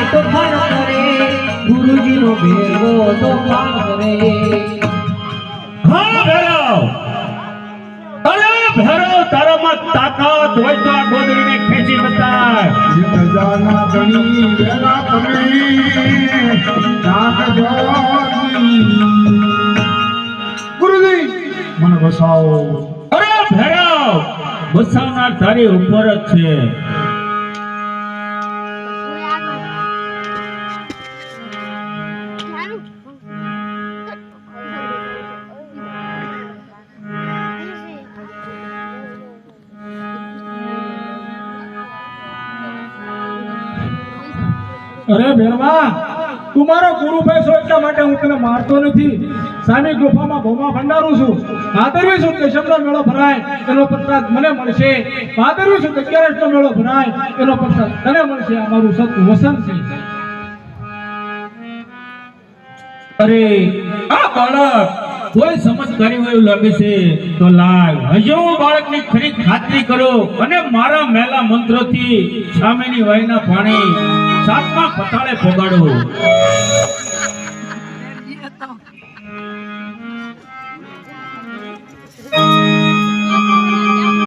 તોફાન કરે ગુરુજીનો ભેગો તોફાન કરે હા ભેરવ અરે ભેરવ તારામાં તાકાત હોય તો આ ગોદડીને ખેંચી બતાય ગજાના ધણી વેલા તમે તાક ગુરુજી મને બસાવો અરે ભેરવ બસાવનાર તારી ઉપર જ છે અરે ભેરવા તું મારો ગુરુ ભાઈ છો એટલા માટે હું તને મારતો નથી સામી ગુફામાં ભોમા ભંડારું છું ભાદરવી છું કે શબ્દ મેળો ભરાય એનો પ્રસાદ મને મળશે ભાદરવી છું કે કેરેટનો મેળો ભરાય એનો પ્રસાદ તને મળશે આ મારું સત્ય વસન છે અરે આ બાળક કોઈ સમજ કરી હોય એવું લાગે છે તો લાવ હજુ હું બાળકની ખરી ખાતરી કરો અને મારા મેલા મંત્રોથી સામેની વાયના પાણી સાતમા પતાળે પોગાડો